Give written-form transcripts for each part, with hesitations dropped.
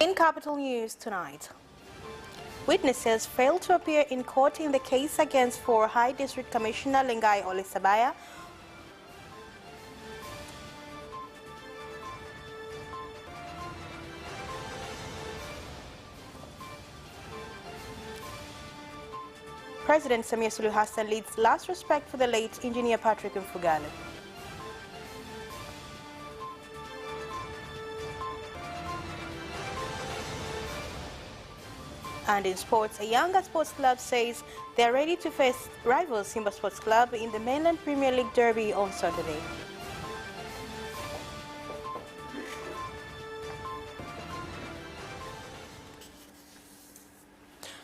In Capital News tonight, witnesses failed to appear in court in the case against former High District Commissioner Lengai Ole Sabaya. President Samia Suluhu Hassan leads last respect for the late engineer Patrick Mfugale. And in sports, a YANGA sports club says they are ready to face rival SIMBA Sports Club in the mainland Premier League derby on Saturday.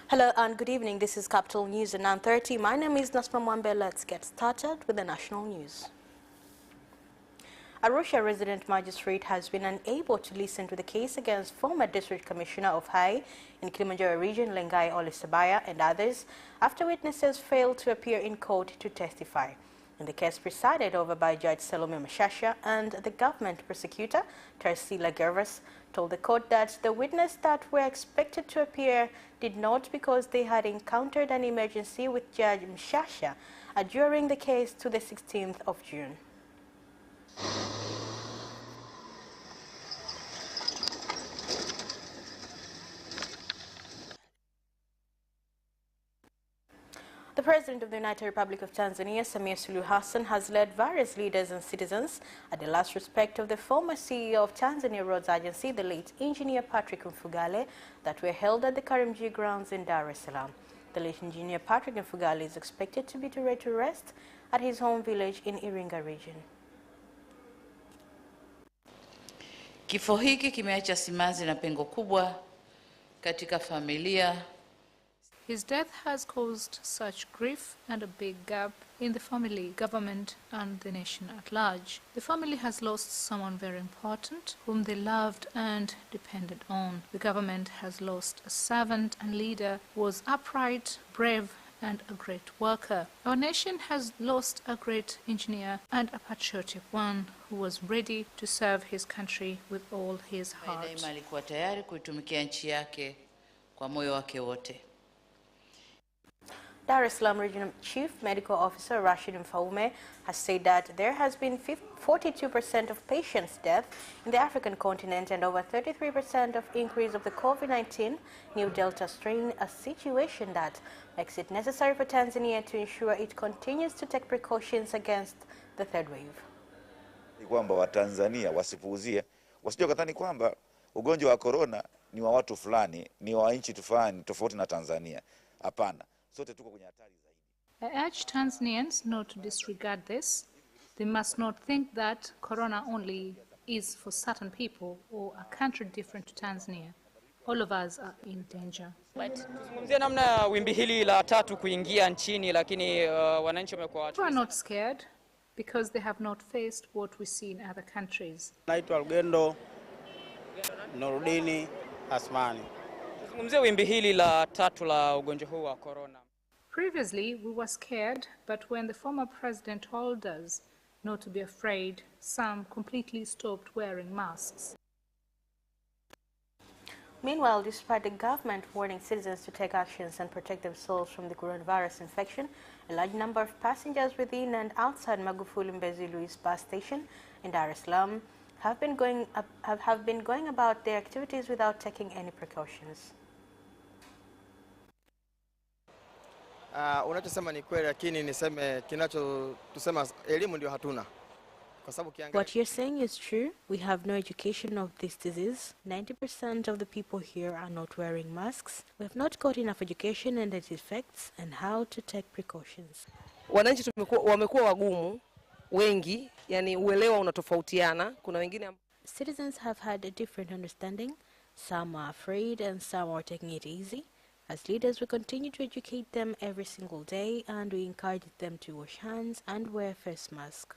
Hello and good evening. This is Capital News at 9:30. My name is Nasma Mwambe. Let's get started with the national news. ARUSHA resident magistrate has been unable to listen to the case against former District Commissioner of High in Kilimanjaro region Lengai Ole Sabaya and others after witnesses failed to appear in court to testify. In the case presided over by Judge Salome Mashasha, and the government prosecutor, Tarsila Gervas, told the court that the witnesses that were expected to appear did not because they had encountered an emergency with Judge Mashasha during the case to the 16th of June. The President of the United Republic of Tanzania, Samia Suluhu Hassan, has led various leaders and citizens at the last respect of the former CEO of Tanzania Roads Agency, the late engineer Patrick Mfugale, that were held at the Karimjee grounds in Dar es Salaam. The late engineer Patrick Mfugale is expected to be laid to rest at his home village in Iringa region. Kifo hiki kimeacha simanzi na pengo kubwa katika familia. His death has caused such grief and a big gap in the family, government, and the nation at large. The family has lost someone very important, whom they loved and depended on. The government has lost a servant and leader who was upright, brave, and a great worker. Our nation has lost a great engineer and a patriotic one who was ready to serve his country with all his heart. Daima alikuwa tayari kuitumikia nchi yake kwa moyo wake wote. Dar es Salaam Regional Chief Medical Officer Rashid Mfaume has said that there has been 42% of patients' death in the African continent and over 33% of increase of the COVID-19 new Delta strain, a situation that makes it necessary for Tanzania to ensure it continues to take precautions against the third wave. Kwamba Watanzania wasipuuzie, wasije kadhani kwamba ugonjwa wa corona ni wa watu fulani, ni wa nchi fulani tofauti na Tanzania. Hapana. I urge Tanzanians not to disregard this. They must not think that corona only is for certain people or a country different to Tanzania. All of us are in danger. Tuzungumzie namna wimbi hili la tatu kuingia nchini, lakini wananchi wamekuwa watu. We are not scared because they have not faced what we see in other countries. Naitwa Lugendo Nurudini Asmani. Tuzungumzie wimbi hili la tatu la ugonjwa huu wa corona. Previously, we were scared, but when the former president told us not to be afraid, some completely stopped wearing masks. Meanwhile, despite the government warning citizens to take actions and protect themselves from the coronavirus infection, a large number of passengers within and outside Magufuli Mbezi Luis bus station in Dar es Salaam have been going about their activities without taking any precautions. Unachosema ni kweli, lakini niseme tusema elimu ndio hatuna. What you're saying is true. We have no education of this disease. 90% of the people here are not wearing masks. We have not got enough education and its effects and how to take precautions. Wananchi wamekuwa wagumu wengi, yani uelewa unatofautiana. Kuna wengine citizens have had a different understanding. Some are afraid and some are taking it easy. As leaders, we continue to educate them every single day and we encourage them to wash hands and wear face mask.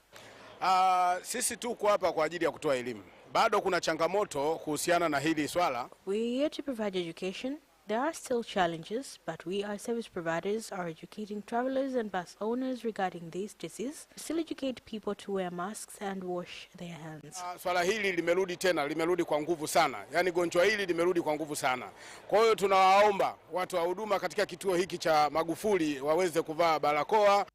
Sisi tuko hapa kwa ajili ya kutoa elimu. Bado kuna changamoto kuhusiana na hili swala. We are here to provide education. there are still challenges, but we as service providers are educating travelers and bus owners regarding this disease. We still educate people to wear masks and wash their hands. Swala hili limerudi kwa nguvu sana. Yaani gonjwa hili limerudi kwa nguvu sana. Kwa hiyo tunawaomba watu wa huduma katika kituo hiki cha Magufuli waweze kuvaa barakoa.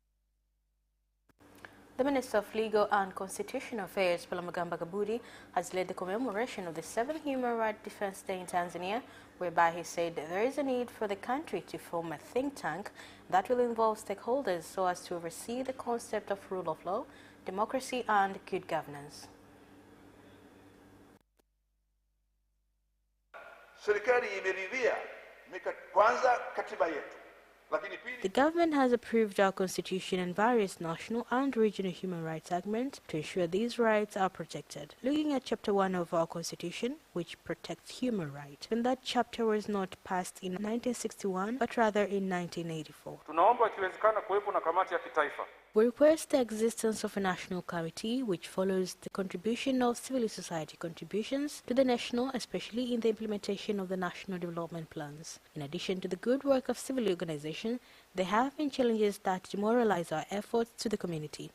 The Minister of Legal and Constitutional Affairs, Palamagamba Kabudi, has led the commemoration of the 7th Human Rights Defense Day in Tanzania, whereby he said there is a need for the country to form a think tank that will involve stakeholders so as to oversee the concept of rule of law, democracy and good governance. The government has approved our constitution and various national and regional human rights segments to ensure these rights are protected. Looking at Chapter 1 of our constitution, which protects human rights, and that chapter was not passed in 1961, but rather in 1984. We request the existence of a national committee which follows the contribution of civil society contributions to the national, especially in the implementation of the national development plans. In addition to the good work of civil organizations, there have been challenges that demoralize our efforts to the community.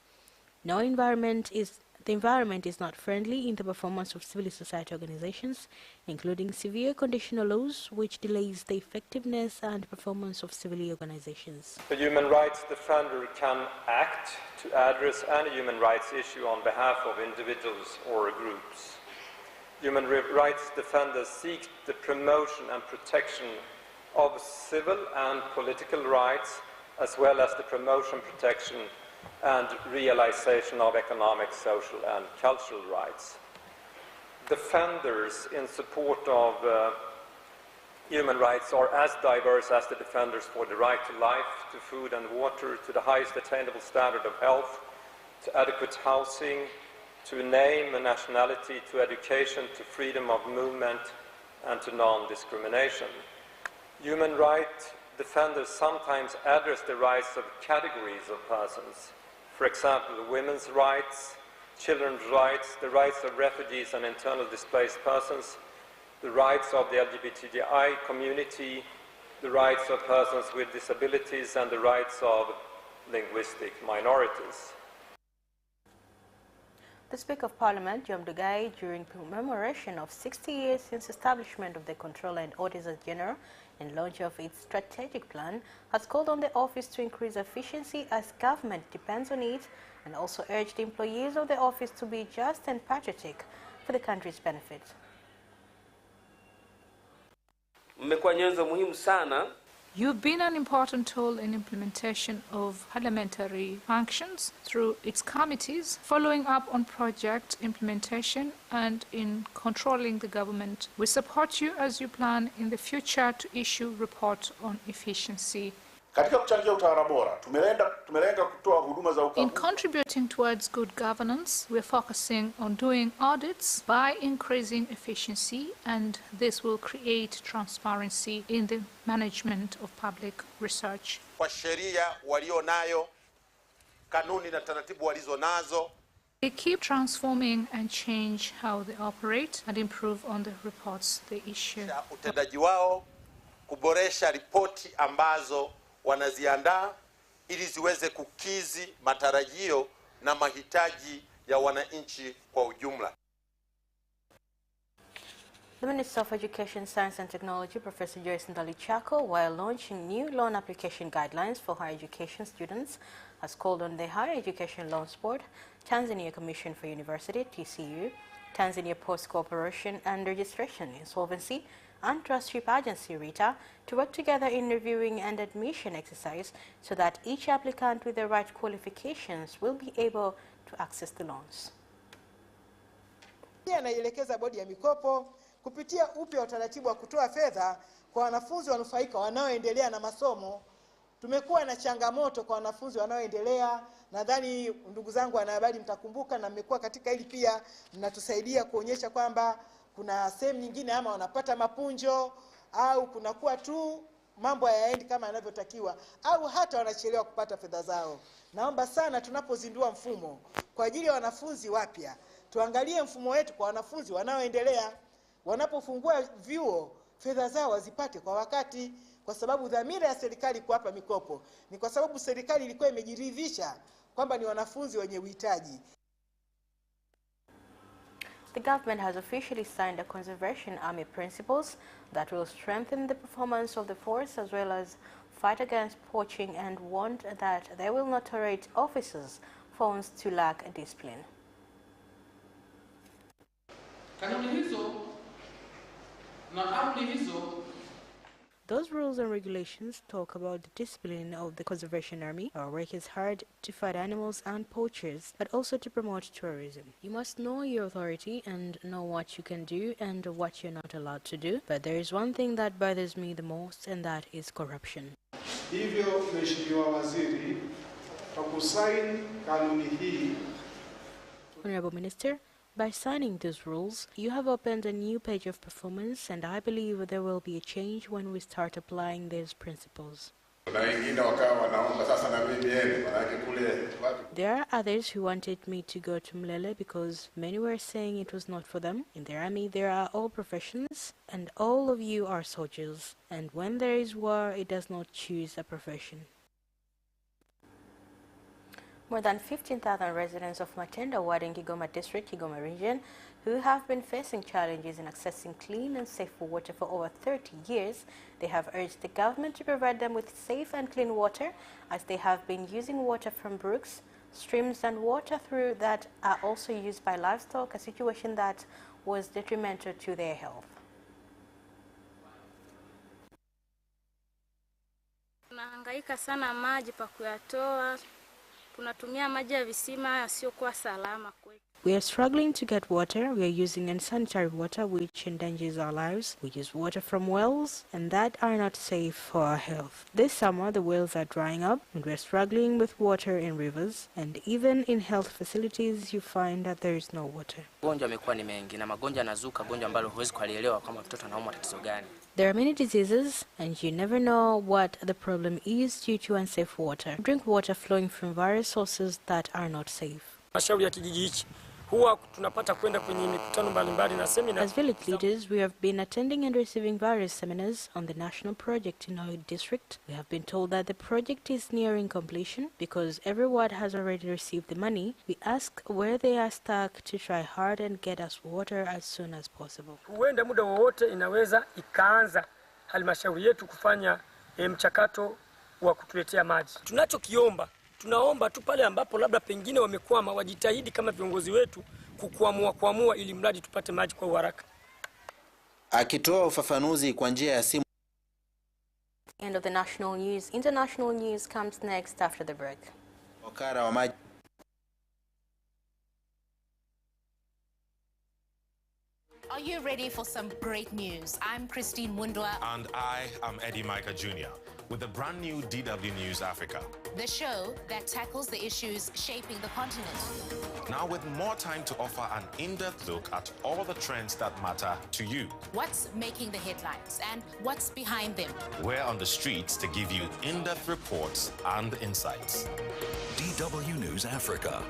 The environment is not friendly in the performance of civil society organizations, including severe conditional laws which delays the effectiveness and performance of civil organizations. The human rights defender can act to address any human rights issue on behalf of individuals or groups. Human rights defenders seek the promotion and protection of civil and political rights, as well as the promotion, protection and realization of economic, social and cultural rights. Defenders in support of human rights are as diverse as the defenders for the right to life, to food and water, to the highest attainable standard of health, to adequate housing, to name and nationality, to education, to freedom of movement and to non-discrimination. Human rights defenders sometimes address the rights of categories of persons. For example, women's rights, children's rights, the rights of refugees and internally displaced persons, the rights of the LGBTI community, the rights of persons with disabilities, and the rights of linguistic minorities. The Speaker of Parliament, John Dugai, during commemoration of 60 years since establishment of the Controller and Auditor General and launch of its strategic plan, has called on the office to increase efficiency as government depends on it, and also urged the employees of the office to be just and patriotic for the country's benefit. You've been an important tool in implementation of parliamentary functions through its committees, following up on project implementation and in controlling the government. We support you as you plan in the future to issue reports on efficiency. In contributing towards good governance, we're focusing on doing audits by increasing efficiency, and this will create transparency in the management of public research. They keep transforming and change how they operate and improve on the reports they issue. Wanaziandaa ili ziweze kukizi matarajio na mahitaji ya wananchi kwa ujumla. The Minister of Education, Science and Technology, Professor Joyce Ndalichako, while launching new loan application guidelines for higher education students, has called on the Higher Education Loans Board, Tanzania Commission for University, TCU, Tanzania Post Cooperation and Registration, Insolvency, and Trustship Agency, RITA, to work together in reviewing and admission exercise so that each applicant with the right qualifications will be able to access the loans. Anaielekeza bodi ya mikopo kupitia upya utaratibu wa kutoa fedha kwa wanafunzi wanufaika wanaoendelea na masomo. Tumekuwa na changamoto kwa wanafunzi wanaoendelea. Nadhani ndugu zangu wanahabari mtakumbuka, na mmekuwa katika hili pia mnatusaidia kuonyesha kwamba kuna sehemu nyingine ama wanapata mapunjo au kunakuwa tu mambo hayaendi kama yanavyotakiwa au hata wanachelewa kupata fedha zao. Naomba sana tunapozindua mfumo kwa ajili ya wanafunzi wapya, tuangalie mfumo wetu kwa wanafunzi wanaoendelea. Wanapofungua vyuo fedha zao wazipate kwa wakati, kwa sababu dhamira ya serikali kuwapa mikopo ni kwa sababu serikali ilikuwa imejiridhisha kwamba ni wanafunzi wenye uhitaji. The government has officially signed the Conservation Army principles that will strengthen the performance of the force as well as fight against poaching, and warned that they will not tolerate officers found to lack discipline. Those rules and regulations talk about the discipline of the Conservation Army. Our work is hard to fight animals and poachers, but also to promote tourism. You must know your authority and know what you can do and what you're not allowed to do. But there is one thing that bothers me the most, and that is corruption. Hivyo Mheshimiwa Waziri, kwa kusaini kanuni hii, Honorable Minister, by signing these rules, you have opened a new page of performance, and I believe there will be a change when we start applying these principles. There are others who wanted me to go to Mlele because many were saying it was not for them. In the army, there are all professions, and all of you are soldiers. And when there is war, it does not choose a profession. More than 15,000 residents of Matenda ward in KIGOMA district, KIGOMA region, who have been facing challenges in accessing clean and safe water for over 30 years, they have urged the government to provide them with safe and clean water, as they have been using water from brooks, streams and water through that are also used by livestock, a situation that was detrimental to their health. Tunahangaika sana maji pa kuyatoa. Tunatumia maji ya visima yasiyokuwa salama kwetu. We are struggling to get water. We are using unsanitary water which endangers our lives. We use water from wells and that are not safe for our health. This summer the wells are drying up and we are struggling with water in rivers, and even in health facilities you find that there is no water. Magonjwa yamekuwa ni mengi na magonjwa yanazuka, gonjwa ambalo huwezi kuelewa kama mtoto anaumwa tatizo gani. There are many diseases and you never know what the problem is due to unsafe water. Drink water flowing from various sources that are not safe. Mashauri ya kijiji hichi huwa tunapata kwenda kwenye mikutano mbalimbali na seminars. As village leaders, we have been attending and receiving various seminars on the national project in our district. We have been told that the project is nearing completion because every ward has already received the money. We ask where they are stuck to try hard and get us water as soon as possible. Huenda muda wowote inaweza ikaanza halmashauri yetu kufanya mchakato wa kutuletea maji. Tunachokiomba, tunaomba tu pale ambapo labda pengine wamekwama wajitahidi kama viongozi wetu kuamua ili mradi tupate maji kwa haraka. Akitoa ufafanuzi kwa njia ya simu. End of the national news. International news comes next after the break. Wakara wa maji. Are you ready for some great news? I'm Christine Mundwa. And I am Eddie Micah Jr. with the brand new DW News Africa. The show that tackles the issues shaping the continent. Now with more time to offer an in-depth look at all the trends that matter to you. What's making the headlines and what's behind them? We're on the streets to give you in-depth reports and insights. DW News Africa.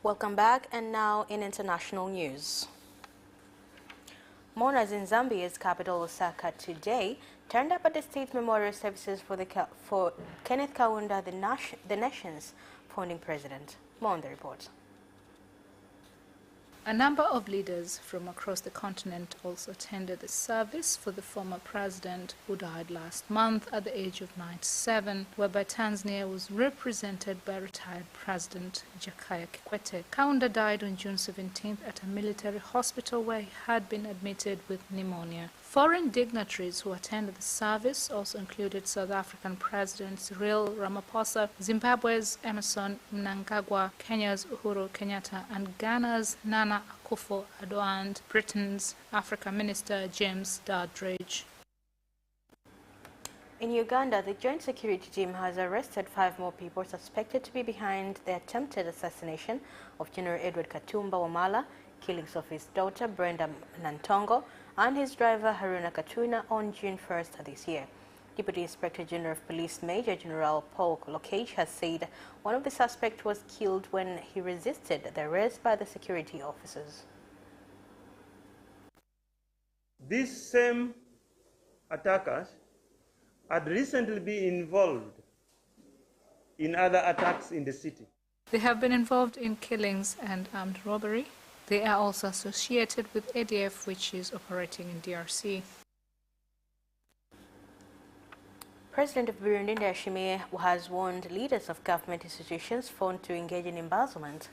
Welcome back, and now in international news. Mourners in Zambia's capital, Lusaka, today turned up at the state memorial services for Kenneth Kaunda, the nation's founding president. More on the report. A number of leaders from across the continent also attended the service for the former president, who died last month at the age of 97, whereby Tanzania was represented by retired President Jakaya Kikwete. Kaunda died on June 17th at a military hospital where he had been admitted with pneumonia. Foreign dignitaries who attended the service also included South African President Cyril Ramaphosa, Zimbabwe's Emmerson Mnangagwa, Kenya's Uhuru Kenyatta, and Ghana's Nana Akufo-Addo, and Britain's Africa Minister James Doddridge. In Uganda, the Joint Security Team has arrested 5 more people suspected to be behind the attempted assassination of General Edward Katumba Wamala, killings of his daughter Brenda Nantongo, and his driver Haruna Katuna on June 1st this year. Deputy Inspector General of Police Major General Paul Lokage has said one of the suspects was killed when he resisted the arrest by the security officers. These same attackers had recently been involved in other attacks in the city. They have been involved in killings and armed robbery. They are also associated with ADF, which is operating in DRC. President of Burundi Ndayishimiye has warned leaders of government institutions found to engage in embezzlement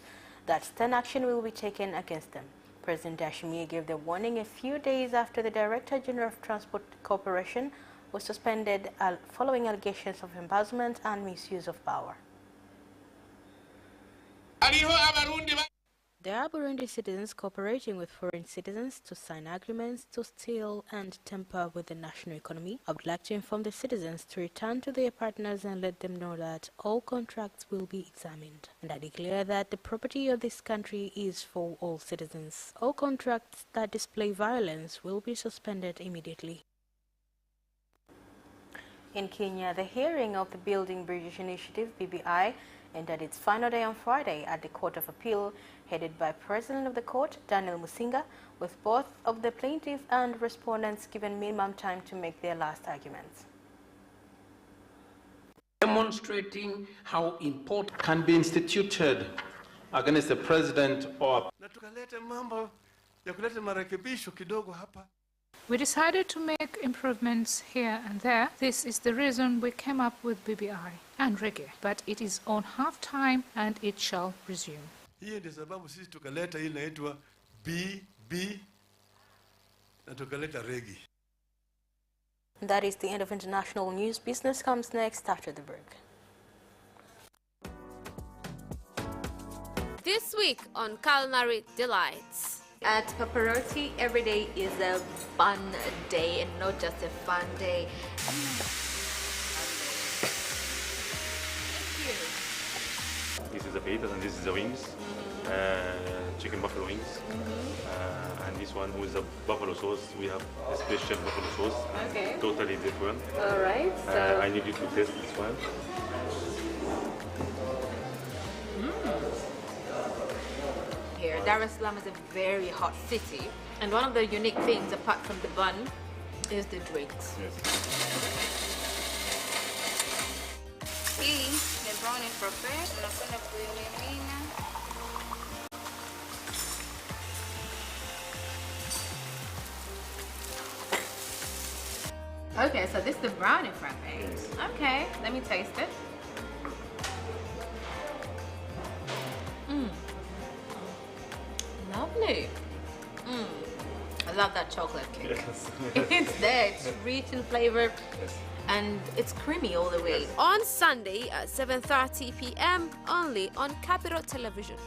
that stern action will be taken against them. President Ndayishimiye gave the warning a few days after the Director General of Transport Corporation was suspended following allegations of embezzlement and misuse of power. There are Burundi citizens cooperating with foreign citizens to sign agreements to steal and tamper with the national economy. I would like to inform the citizens to return to their partners and let them know that all contracts will be examined. And I declare that the property of this country is for all citizens. All contracts that display violence will be suspended immediately. In Kenya, the hearing of the Building Bridges Initiative, BBI, entered its final day on Friday at the Court of Appeal, headed by President of the Court, Daniel Musinga, with both of the plaintiff and respondents given minimum time to make their last arguments. Demonstrating how important can be instituted against the president or... We decided to make improvements here and there. This is the reason we came up with BBI and reggae, but it is on half time and it shall resume. That is the end of international news. Business comes next after the break. This week on Culinary Delights. At Paparotti, every day is a fun day and not just a fun day. This is the fajitas and this is the wings, chicken buffalo wings. And this one with the buffalo sauce, we have a special buffalo sauce, totally different. All right. So I need you to taste this one. Here, Dar es Salaam is a very hot city, and one of the unique things, apart from the bun, is the drinks. Yes. Hii ni brownie frappe, unakwenda kuimimina. Okay, so this is the brownie frappe. Yes. Okay, let me taste it. Lovely. I love that chocolate cake. Yes. It's there, it's rich in flavor, and it's creamy all the way. On Sunday at 7:30 p.m. only on Capital Television.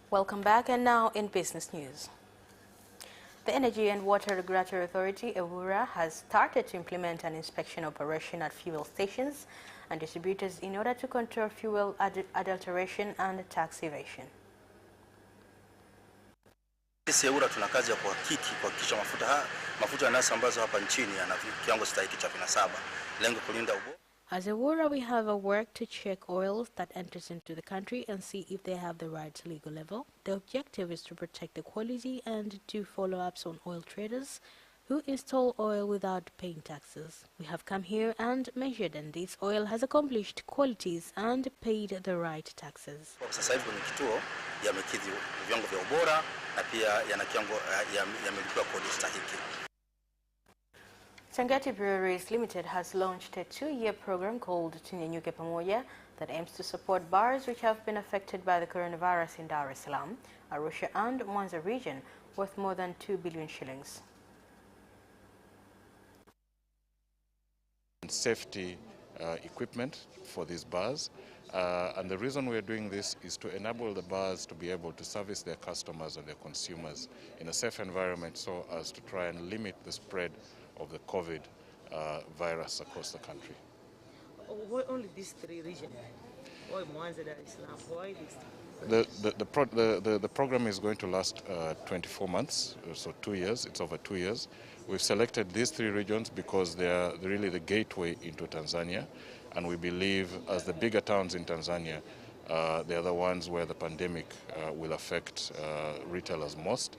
Welcome back, and now in business news. The Energy and Water Regulatory Authority, EWURA, has started to implement an inspection operation at fuel stations and distributors in order to control fuel adulteration and tax evasion. Sisi EWURA tuna kazi ya kuhakikisha mafuta yanayosambazwa hapa nchini yana kiwango stahiki cha 7, lengo kulinda ubora. As EWURA, we have a work to check oils that enters into the country and see if they have the right legal level. The objective is to protect the quality and do follow-ups on oil traders who install oil without paying taxes. We have come here and measured, and this oil has accomplished qualities and paid the right taxes. Sasa hivi kwenye kituo yamekidhi viwango vya ubora na pia yana kiwango yamelipiwa kodi stahiki. Sangati Breweries Limited has launched a 2-year program called Tunyanyuke Pamoja that aims to support bars which have been affected by the coronavirus in Dar es Salaam, Arusha and Mwanza region, worth more than 2 billion shillings. Safety equipment for these bars, and the reason we're doing this is to enable the bars to be able to service their customers and their consumers in a safe environment, so as to try and limit the spread of the COVID virus across the country. Why only these three regions? Why Mwanza, Dar es Salaam? Why these three? The program is going to last 24 months, so 2 years. It's over 2 years. We've selected these three regions because they are really the gateway into Tanzania, and we believe as the bigger towns in Tanzania, they are the ones where the pandemic will affect retailers most.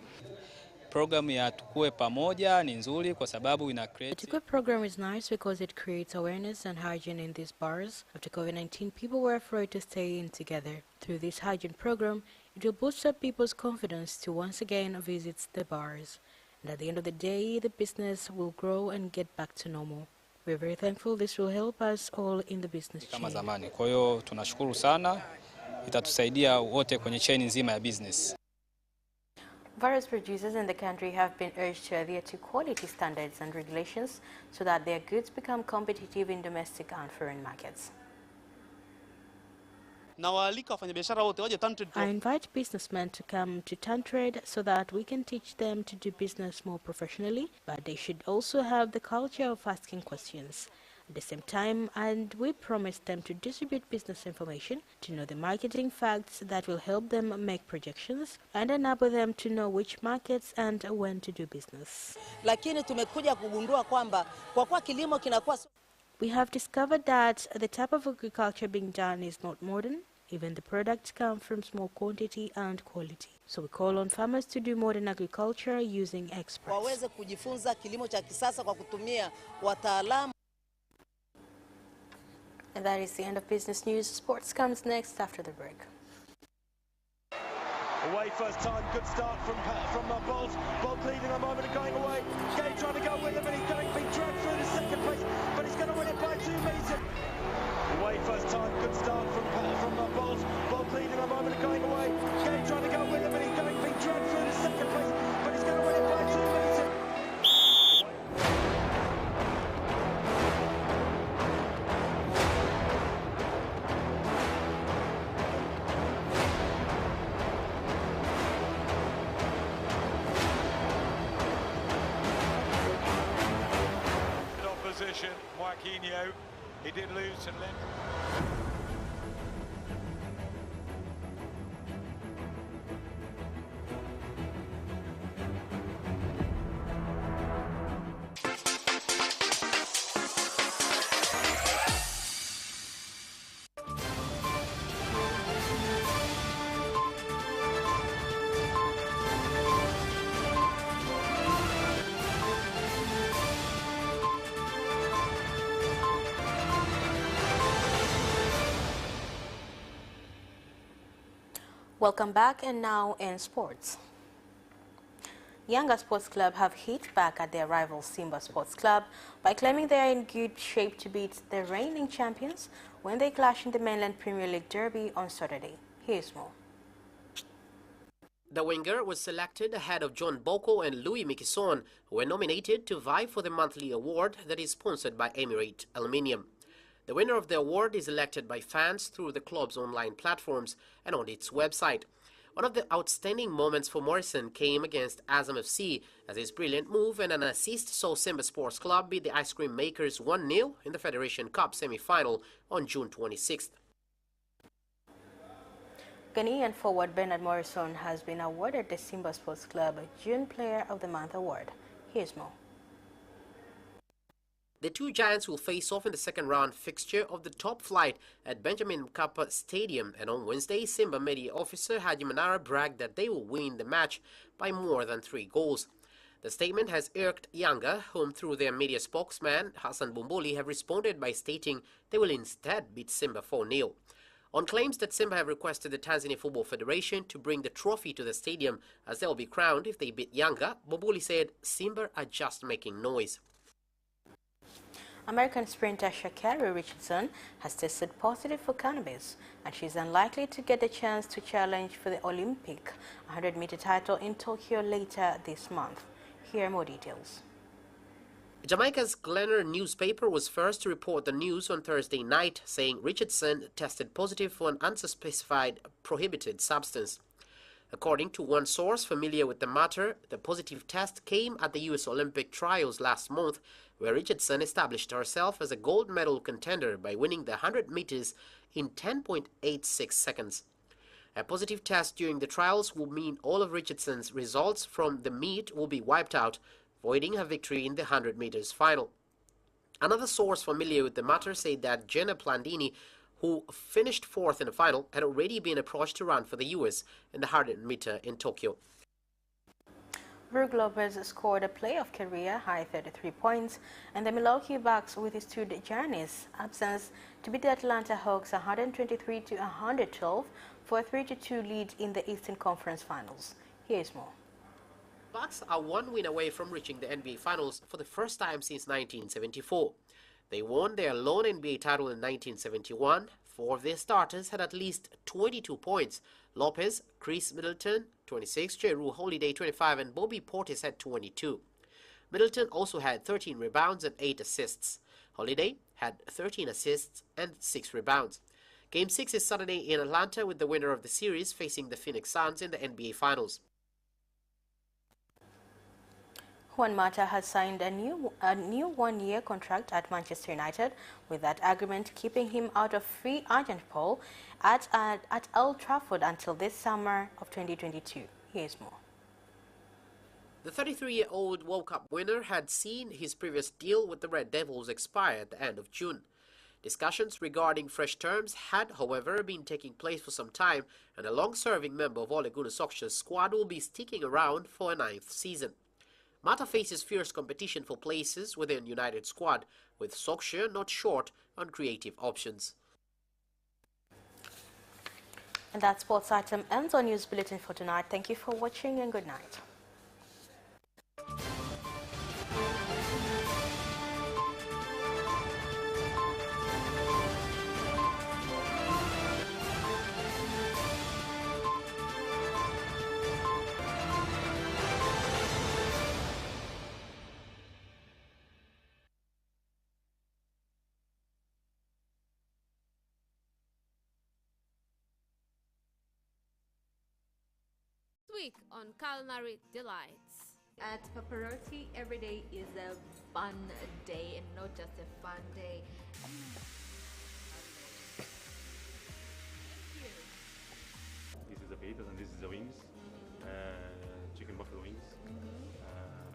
Program ya Tukue Pamoja ni nzuri kwa sababu ina create. The Tukue program is nice because it creates awareness and hygiene in these bars. After COVID-19, people were afraid to stay in together. Through this hygiene program, it will boost up people's confidence to once again visit the bars. And at the end of the day, the business will grow and get back to normal. We're very thankful this will help us all in the business chain. Kama zamani. Kwa hiyo tunashukuru sana, itatusaidia wote kwenye chain nzima ya business. Various producers in the country have been urged to adhere to quality standards and regulations so that their goods become competitive in domestic and foreign markets. I invite businessmen to come to TANTRADE so that we can teach them to do business more professionally, but they should also have the culture of asking questions. At the same time, and we promise them to distribute business information, to know the marketing facts that will help them make projections, and enable them to know which markets and when to do business. We have discovered that the type of agriculture being done is not modern. Even the products come from small quantity and quality. So we call on farmers to do modern agriculture using experts. And that is the end of business news. Sports comes next after the break. Away first time, good start from Bolt. Bolt leading a moment and going away. Gay trying to go with him, and he's going to be dragged through to second place, but he's going to win it by 2 meters. Away first time, good start from Bolt. Bolt leading a moment and going away. Gay trying to go with him, and he's going to be dragged through to second place, but he's going to win it by 2 meters. Joaquinho, he did lose to Lim. Welcome back, and now in sports. YANGA Sports Club have hit back at their rival SIMBA Sports Club by claiming they are in good shape to beat the reigning champions when they clash in the Mainland Premier League Derby on Saturday. Here's more. The winger was selected ahead of John Boko and Louis Mikison, who were nominated to vie for the monthly award that is sponsored by Emirate Aluminium. The winner of the award is elected by fans through the club's online platforms and on its website. One of the outstanding moments for Morrison came against Azam FC, as his brilliant move and an assist saw Simba Sports Club beat the Ice Cream Makers 1-0 in the Federation Cup semi-final on June 26th. Ghanaian forward Bernard Morrison has been awarded the Simba Sports Club June Player of the Month award. Here's more. The two giants will face off in the second round fixture of the top flight at Benjamin Mkapa Stadium, and on Wednesday, Simba media officer Haji Manara bragged that they will win the match by more than 3 goals. The statement has irked Yanga, whom through their media spokesman Hassan Bumbuli have responded by stating they will instead beat Simba 4-0. On claims that Simba have requested the Tanzania Football Federation to bring the trophy to the stadium as they'll be crowned if they beat Yanga, Bumbuli said Simba are just making noise. American sprinter Sha'Carri Richardson has tested positive for cannabis, and she's unlikely to get the chance to challenge for the Olympic 100-meter title in Tokyo later this month. Here are more details. Jamaica's Glenner newspaper was first to report the news on Thursday night, saying Richardson tested positive for an unspecified prohibited substance. According to one source familiar with the matter, the positive test came at the U.S. Olympic trials last month, where Richardson established herself as a gold medal contender by winning the 100 meters in 10.86 seconds. A positive test during the trials will mean all of Richardson's results from the meet will be wiped out, voiding her victory in the 100 meters final. Another source familiar with the matter said that Jenna Plandini, who finished fourth in the final, had already been approached to run for the U.S. in the 100 meter in Tokyo. Brook Lopez scored a playoff career-high 33 points, and the Milwaukee Bucks withstood Giannis' absence to beat the Atlanta Hawks 123-112 for a 3-2 lead in the Eastern Conference Finals. Here's more. Bucks are one win away from reaching the NBA Finals for the first time since 1974. They won their lone NBA title in 1971. Four of their starters had at least 22 points. Lopez, Chris Middleton, 26, Jrue Holiday, 25, and Bobby Portis had 22. Middleton also had 13 rebounds and 8 assists. Holiday had 13 assists and 6 rebounds. Game 6 is Saturday in Atlanta, with the winner of the series facing the Phoenix Suns in the NBA Finals. Juan Mata has signed a new one-year contract at Manchester United, with that agreement keeping him out of free agent pool at Old Trafford until this summer of 2022. Here's more. The 33-year-old World Cup winner had seen his previous deal with the Red Devils expire at the end of June. Discussions regarding fresh terms had, however, been taking place for some time, and a long-serving member of Ole Gunnar Solskjaer's squad will be sticking around for a 9th season. Mata faces fierce competition for places within United squad, with Solskjaer not short on creative options. And that sports item ends our news bulletin for tonight. Thank you for watching and good night. Week on Culinary Delights. At Paparotti, every day is a fun day, and not just a fun day. This is the potatoes and this is the wings, chicken buffalo wings.